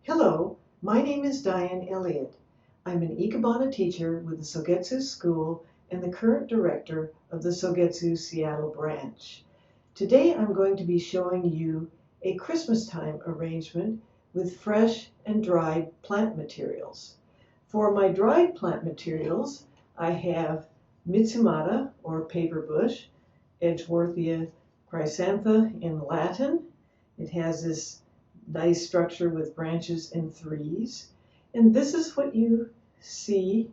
Hello, my name is Diane Elliott. I'm an Ikebana teacher with the Sogetsu School and the current director of the Sogetsu Seattle branch. Today I'm going to be showing you a Christmas time arrangement with fresh and dried plant materials. For my dried plant materials, I have Mitsumata or paper bush, Edgeworthia chrysantha in Latin. It has this nice structure with branches in threes. And this is what you see,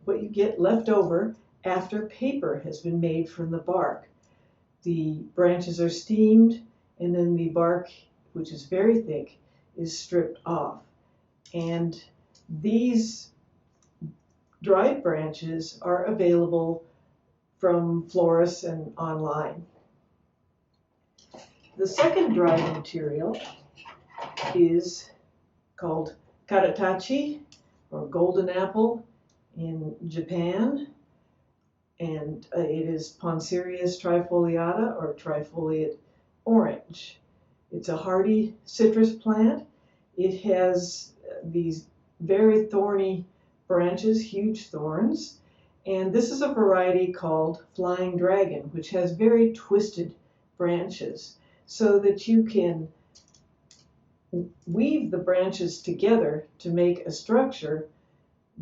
what you get left over after paper has been made from the bark. The branches are steamed and then the bark, which is very thick, is stripped off. And these dried branches are available from florists and online. The second dried material is called karatachi or golden apple in Japan, and it is Ponserius trifoliata or trifoliate orange. It's a hardy citrus plant. It has these very thorny branches, huge thorns, and this is a variety called flying dragon, which has very twisted branches so that you can weave the branches together to make a structure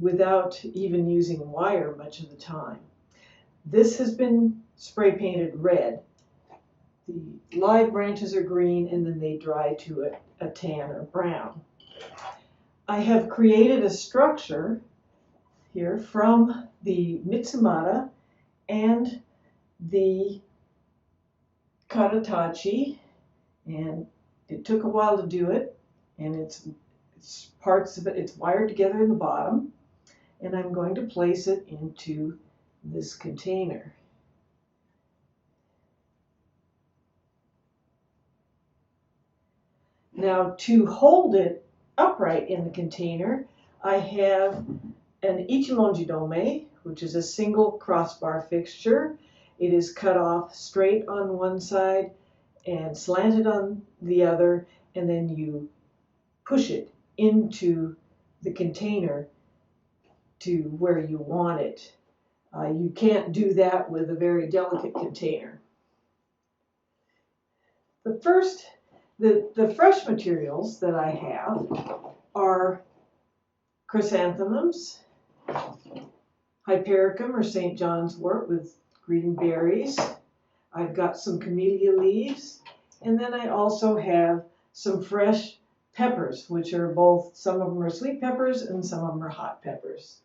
without even using wire much of the time. This has been spray painted red. The live branches are green and then they dry to a tan or brown. I have created a structure here from the Mitsumata and the karatachi, and it took a while to do it, and it's parts of it, it's wired together in the bottom, and I'm going to place it into this container. Now, to hold it upright in the container, I have an ichimonjidome, which is a single crossbar fixture. It is cut off straight on one side and slanted on the other, and then you push it into the container to where you want it. You can't do that with a very delicate container. The fresh materials that I have are chrysanthemums, hypericum or St. John's wort with green berries. I've got some camellia leaves, and then I also have some fresh peppers, which are both, some of them are sweet peppers and some of them are hot peppers.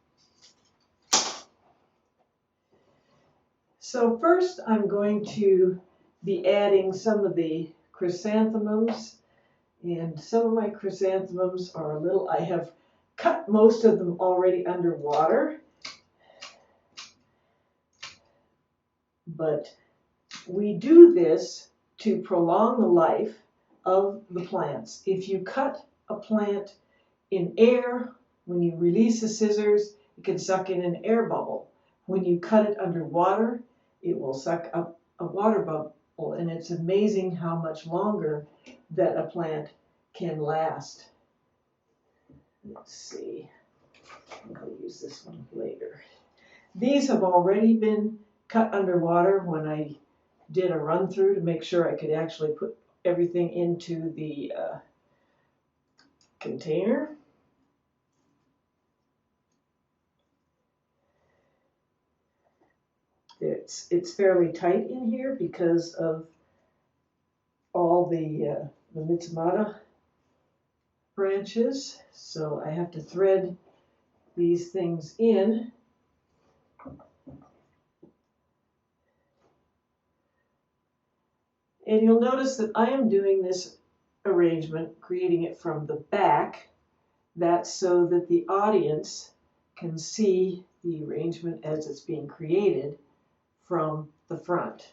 So first I'm going to be adding some of the chrysanthemums, and some of my chrysanthemums are a little, I have cut most of them already underwater, but we do this to prolong the life of the plants. If you cut a plant in air, when you release the scissors, it can suck in an air bubble. When you cut it underwater, it will suck up a water bubble, and it's amazing how much longer that a plant can last. Let's see, I'll use this one later. These have already been cut underwater when I did a run through to make sure I could actually put everything into the container. It's fairly tight in here because of all the Mitsumata branches, so I have to thread these things in. And you'll notice that I am doing this arrangement, creating it from the back. That's so that the audience can see the arrangement as it's being created from the front.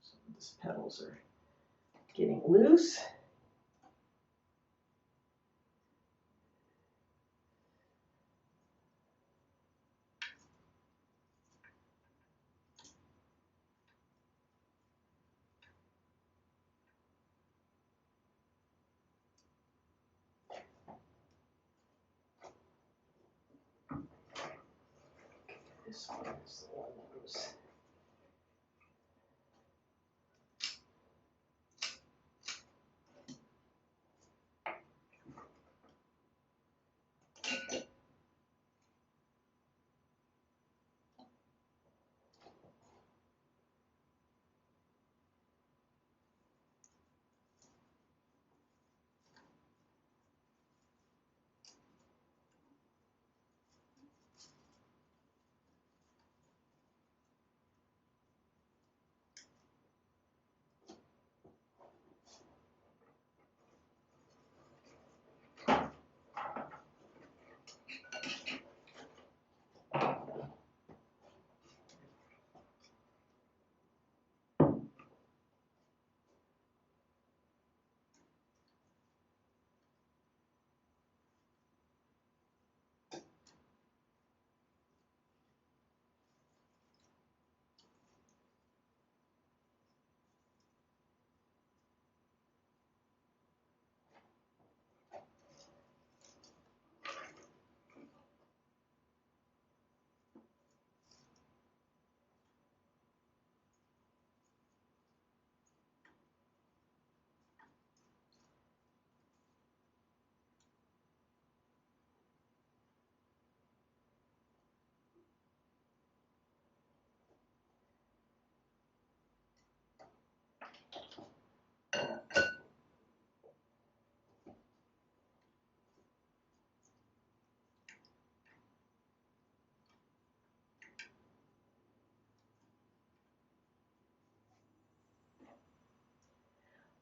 Some of these petals are getting loose. This one is the one that was.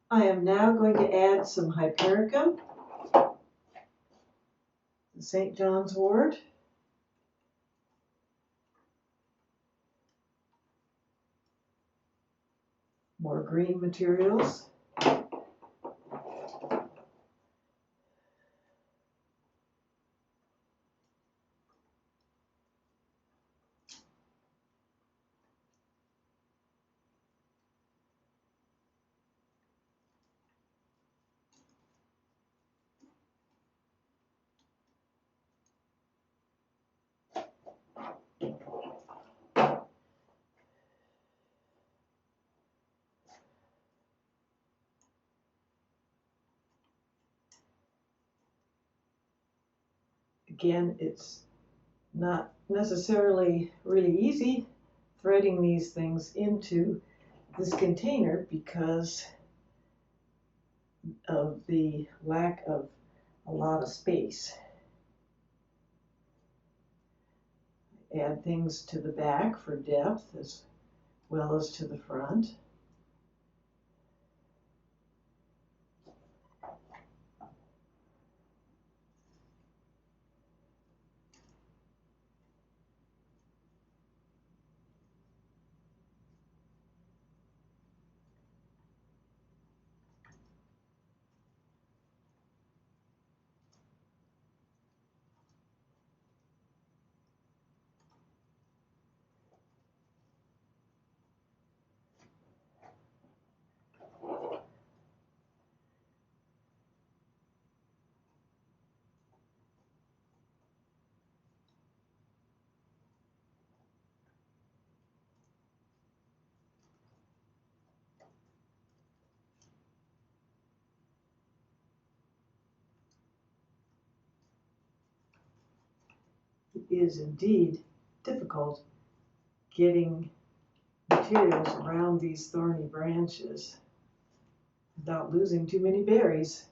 I am now going to add some hypericum, the St. John's wort, more green materials, again, it's not necessarily really easy threading these things into this container because of the lack of a lot of space. Add things to the back for depth as well as to the front. It is indeed difficult getting materials around these thorny branches without losing too many berries.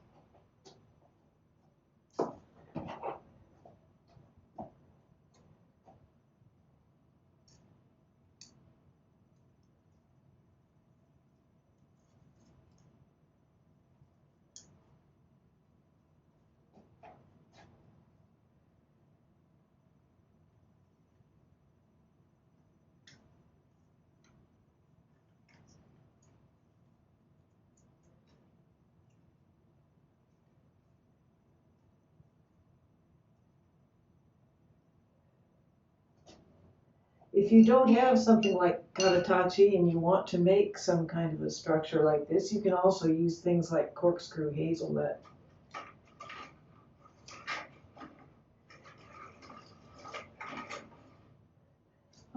If you don't have something like Katatachi and you want to make some kind of a structure like this, you can also use things like corkscrew hazelnut.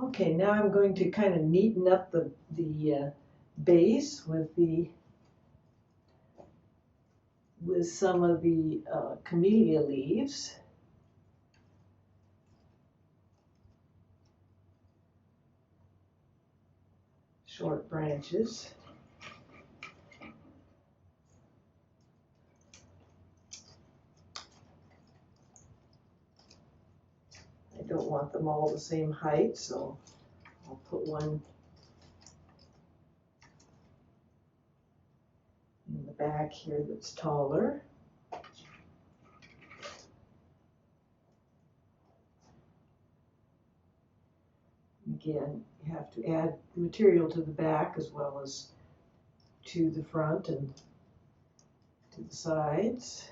Okay, now I'm going to kind of neaten up the base with some of the camellia leaves. Short branches. I don't want them all the same height, so I'll put one in the back here that's taller. Again, you have to add material to the back as well as to the front and to the sides.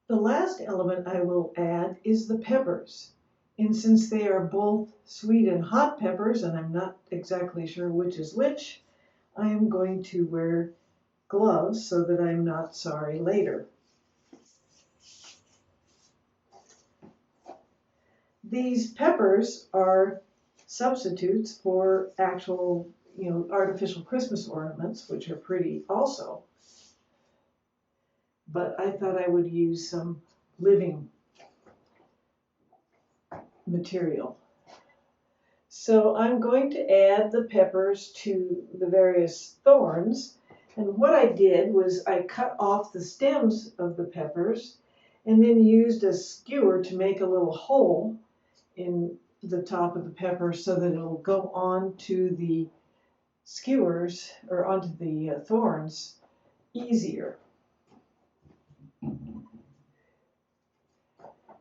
The last element I will add is the peppers. And since they are both sweet and hot peppers, and I'm not exactly sure which is which, I am going to wear gloves so that I'm not sorry later. These peppers are substitutes for actual, artificial Christmas ornaments, which are pretty also. But I thought I would use some living material. So I'm going to add the peppers to the various thorns. And what I did was I cut off the stems of the peppers and then used a skewer to make a little hole in the top of the pepper so that it'll go on to the skewers or onto the thorns easier.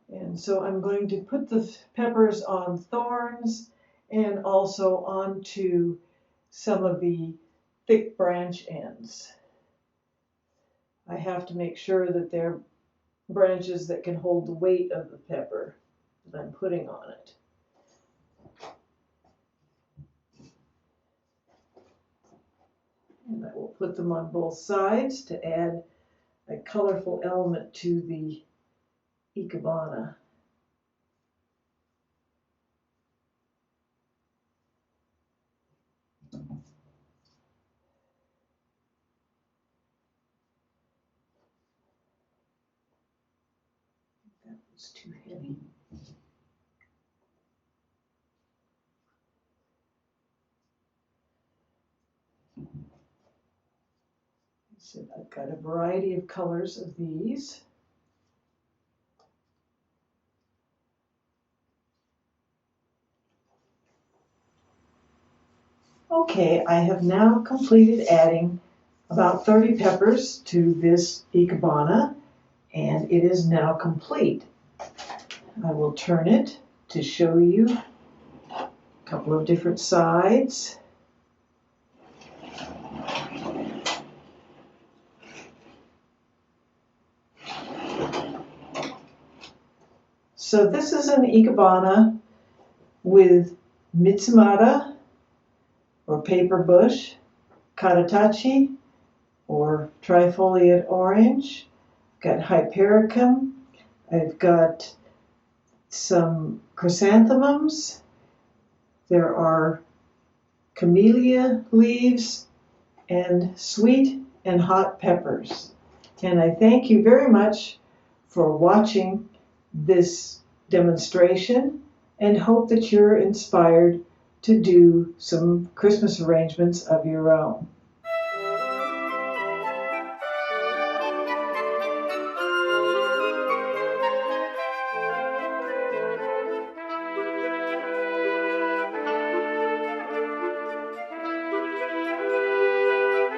And so I'm going to put the peppers on thorns and also onto some of the thick branch ends. I have to make sure that they're branches that can hold the weight of the pepper that I'm putting on it. And I will put them on both sides to add a colorful element to the Ikebana. That was too heavy. So I've got a variety of colors of these. Okay, I have now completed adding about 30 peppers to this Ikebana, and it is now complete. I will turn it to show you a couple of different sides. So this is an Ikebana with Mitsumata or paper bush, Karatachi or trifoliate orange, I've got hypericum, I've got some chrysanthemums, there are camellia leaves, and sweet and hot peppers. And I thank you very much for watching this demonstration and hope that you're inspired to do some Christmas arrangements of your own.